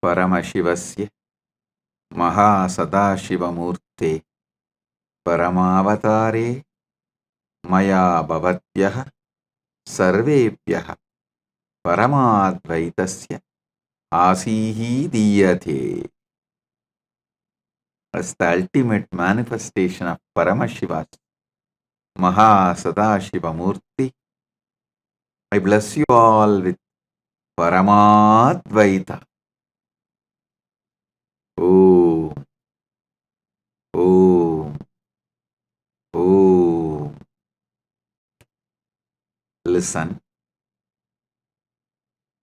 Paramashivasya Mahasadashivamurte Paramavatare Maya Bhavatyah Sarvepyah Paramadvaitasya Asihi Diyate. As the ultimate manifestation of Paramashiva's Mahasadashivamurti, I bless you all with Paramadvaita. Om, Om, Om. Listen,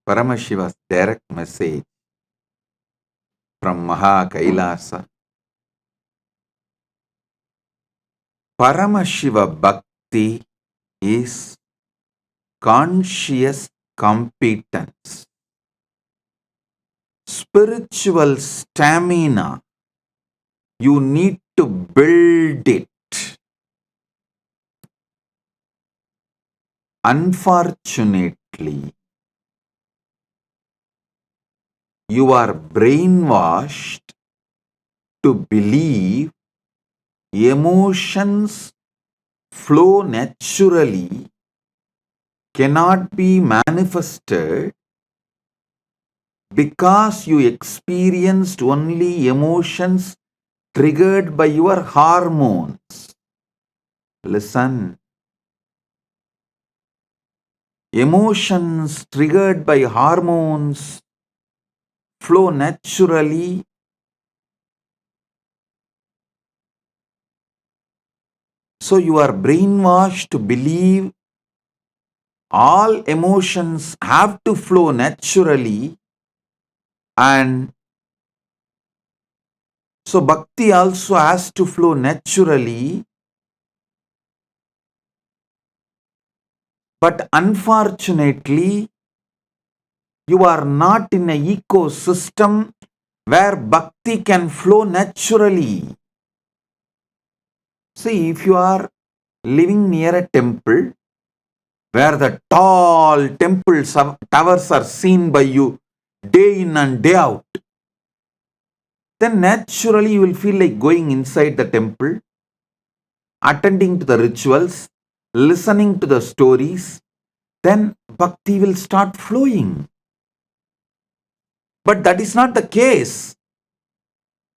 Paramashiva's direct message from Maha Kailasa. Paramashiva Bhakti is conscious competence, spiritual stamina. You need to build it. Unfortunately, you are brainwashed to believe emotions flow naturally, cannot be manifested because you experienced only emotions triggered by your hormones. Listen. Emotions triggered by hormones flow naturally. So you are brainwashed to believe all emotions have to flow naturally, and so bhakti also has to flow naturally. But unfortunately, you are not in an ecosystem where bhakti can flow naturally. See, if you are living near a temple where the tall temple towers are seen by you day in and day out, then naturally you will feel like going inside the temple, attending to the rituals, listening to the stories, then bhakti will start flowing. But that is not the case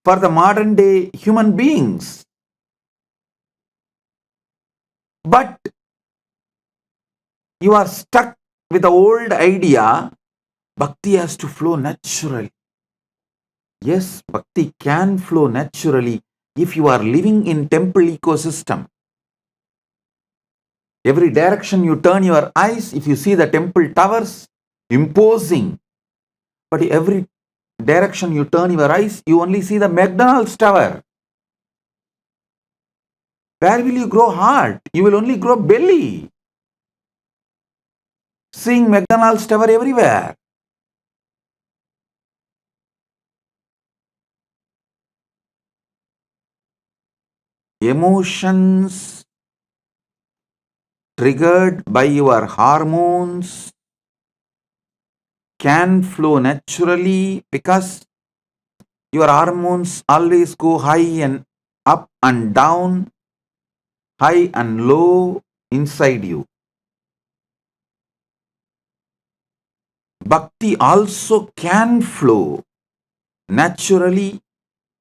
for the modern day human beings. But you are stuck with the old idea, bhakti has to flow naturally. Yes, bhakti can flow naturally if you are living in temple ecosystem. Every direction you turn your eyes, if you see the temple towers, imposing. But every direction you turn your eyes, you only see the McDonald's tower. Where will you grow heart? You will only grow belly. Seeing McDonald's tower everywhere. Emotions triggered by your hormones can flow naturally because your hormones always go high and up and down, high and low inside you. Bhakti also can flow naturally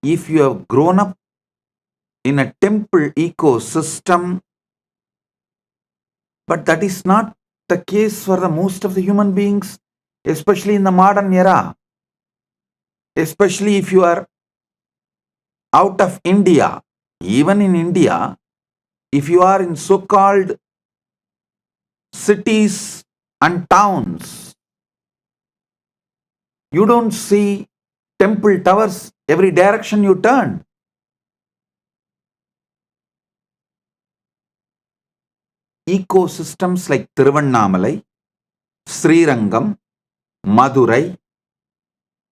if you have grown up in a temple ecosystem, but that is not the case for the most of the human beings, especially in the modern era. Especially if you are out of India, even in India, if you are in so-called cities and towns, you don't see temple towers every direction you turn. Ecosystems like Tiruvannamalai, Srirangam, Madurai,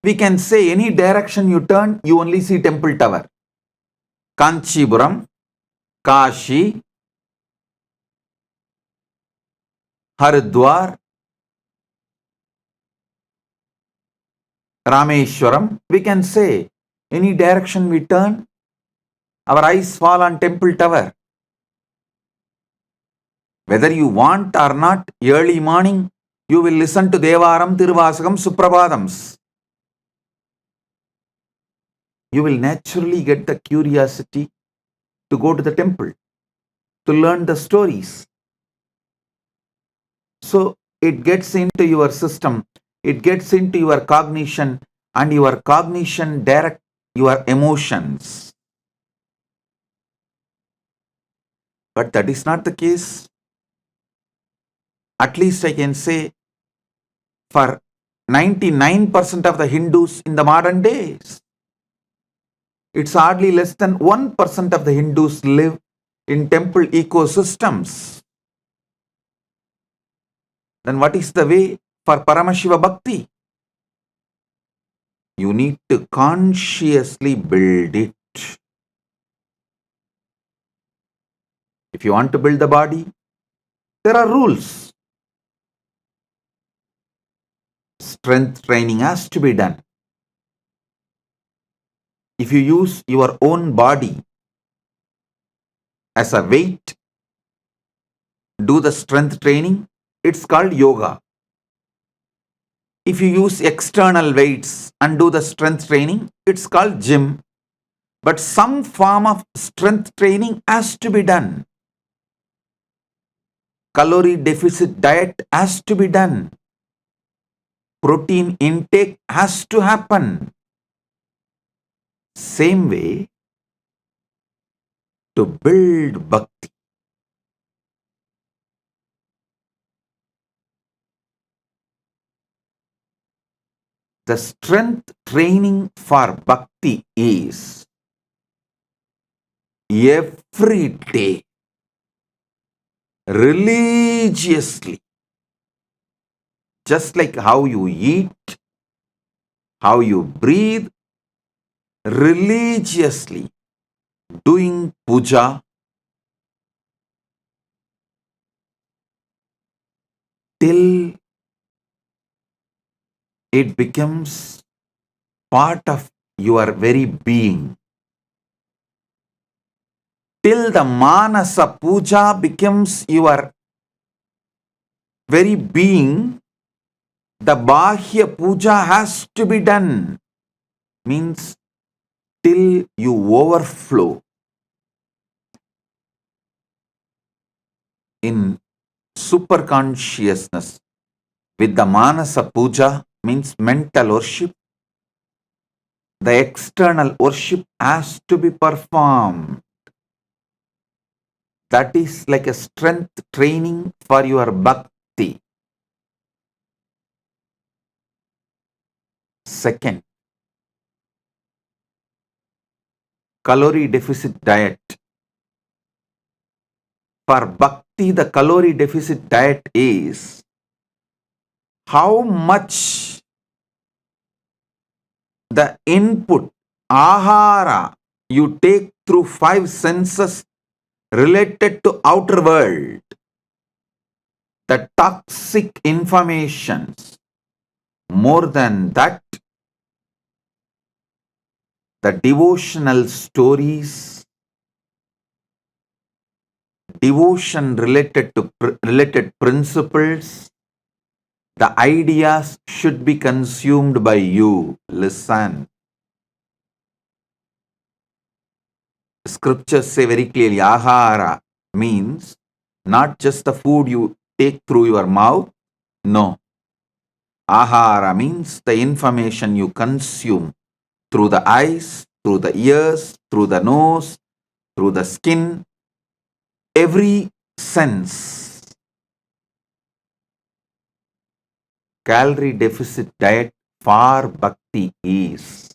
we can say any direction you turn, you only see temple tower. Kanchipuram, Kashi, Haridwar, Rameshwaram, we can say, any direction we turn, our eyes fall on temple tower. Whether you want or not, early morning, you will listen to Devaram, Tiruvasagam, Suprabhadams. You will naturally get the curiosity to go to the temple, to learn the stories. So it gets into your system, it gets into your cognition, and your cognition direct your emotions. But that is not the case. At least I can say for 99% of the Hindus in the modern days. It's hardly less than 1% of the Hindus live in temple ecosystems. Then what is the way for Paramashiva Bhakti? You need to consciously build it. If you want to build the body, there are rules. Strength training has to be done. If you use your own body as a weight, do the strength training, it's called yoga. If you use external weights and do the strength training, it's called gym. But some form of strength training has to be done. Calorie deficit diet has to be done. Protein intake has to happen. Same way, to build bhakti, the strength training for bhakti is every day, religiously, just like how you eat, how you breathe, religiously doing puja till it becomes part of your very being. Till the manasa puja becomes your very being, the bahya puja has to be done. Means till you overflow in super consciousness with the manasa puja, means mental worship. The external worship has to be performed. That is like a strength training for your bhakti. Second, calorie deficit diet. For bhakti, the calorie deficit diet is how much the input, ahara, you take through 5 senses related to outer world. The toxic informations. More than that, the devotional stories, devotion related to related principles, the ideas should be consumed by you. Listen. Scriptures say very clearly, ahara means not just the food you take through your mouth. No. Ahara means the information you consume through the eyes, through the ears, through the nose, through the skin, every sense. Calorie deficit diet for bhakti is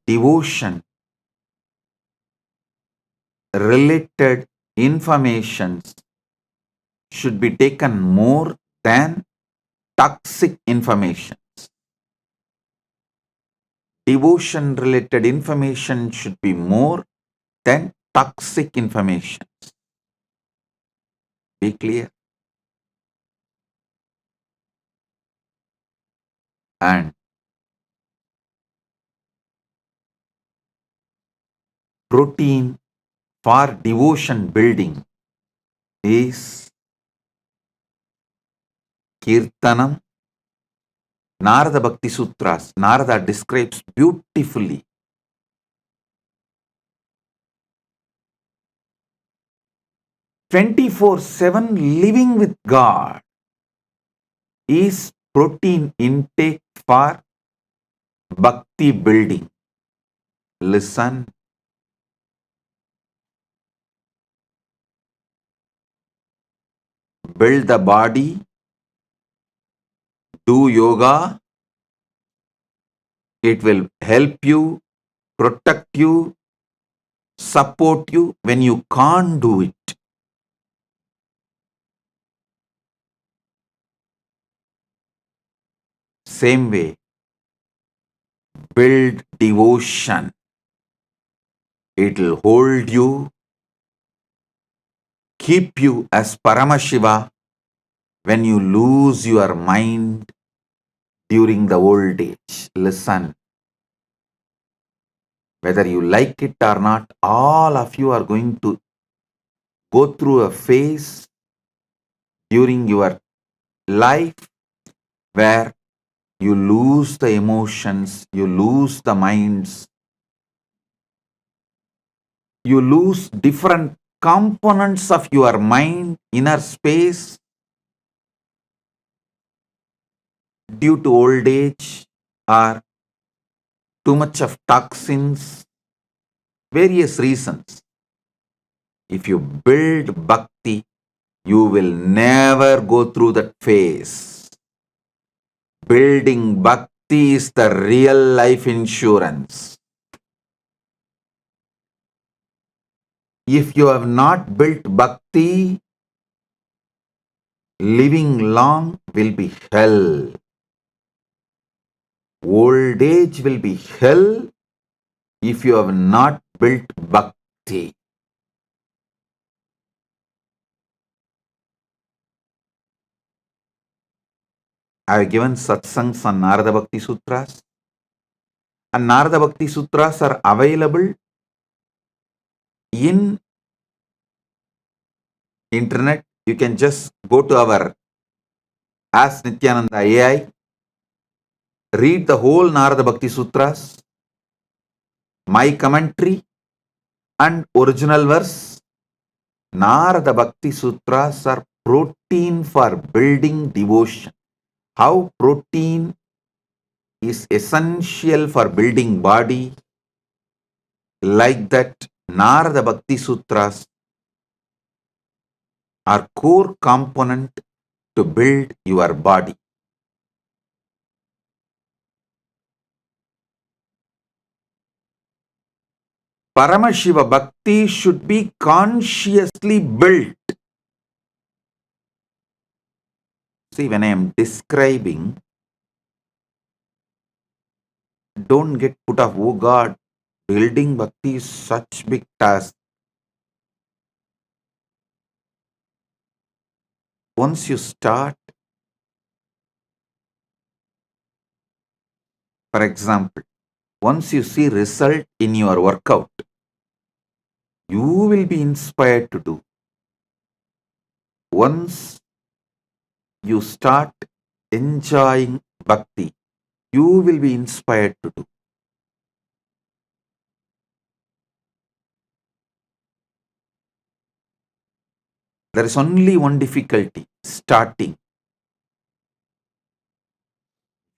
devotion related informations should be taken more than toxic informations. Devotion related information should be more than toxic information. Be clear. And routine for devotion building is Kirtanam. Narada Bhakti Sutras, Narada describes beautifully 24/7 living with God is protein intake for bhakti building. Listen, build the body, do yoga, it will help you, protect you, support you when you can't do it. Same way, build devotion. It will hold you, keep you as Paramashiva when you lose your mind during the old age. Listen, whether you like it or not, all of you are going to go through a phase during your life where you lose the emotions, you lose the minds, you lose different components of your mind, inner space due to old age or too much of toxins, various reasons. If you build bhakti, you will never go through that phase. Building bhakti is the real life insurance. If you have not built bhakti, living long will be hell. Old age will be hell if you have not built bhakti. I have given satsangs on Narada Bhakti Sutras, and Narada Bhakti Sutras are available in internet. You can just go to our Ask Nityananda AI, read the whole Narada Bhakti Sutras, my commentary and original verse. Narada Bhakti Sutras are protein for building devotion. How protein is essential for building body, like that Narada Bhakti Sutras are core component to build your body. Paramashiva Bhakti should be consciously built. See, when I am describing, don't get put off. Oh God, building Bhakti is such big task. Once you start, for example, once you see result in your workout, you will be inspired to do. Once you start enjoying bhakti, you will be inspired to do. There is only one difficulty, starting.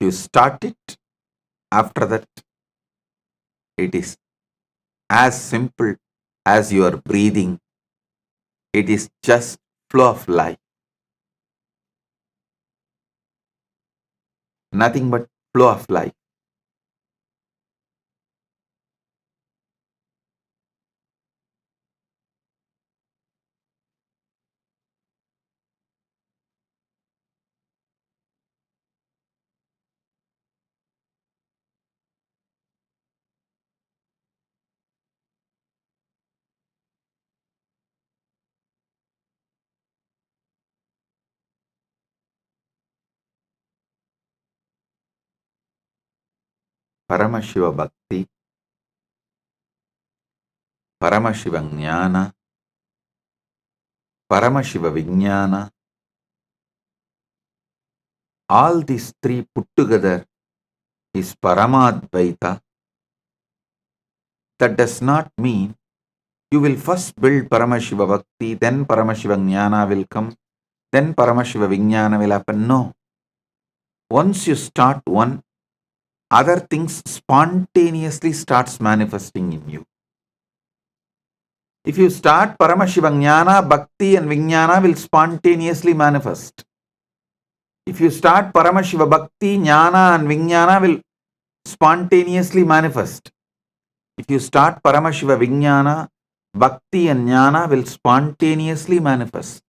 You start it, after that, it is as simple as your breathing. It is just flow of life. Nothing but flow of life. Paramashiva Bhakti, Paramashiva Jnana, Paramashiva Vijnana, all these three put together is Paramadvaita. That does not mean you will first build Paramashiva Bhakti, then Paramashiva Jnana will come, then Paramashiva Vijnana will happen. No. Once you start one, other things spontaneously starts manifesting in you. If you start Paramashiva Jnana, Bhakti and Vijnana will spontaneously manifest. If you start Paramashiva Bhakti, Jnana and Vijnana will spontaneously manifest. If you start Paramashiva Vijnana, Bhakti and Jnana will spontaneously manifest.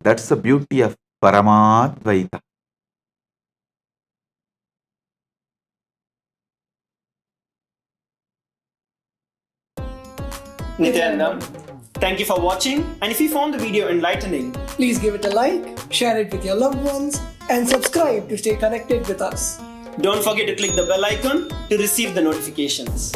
That's the beauty of Paramadvaita. Nityananda, thank you for watching, and if you found the video enlightening, please give it a like, share it with your loved ones, and subscribe to stay connected with us. don't forget to click the bell icon to receive the notifications.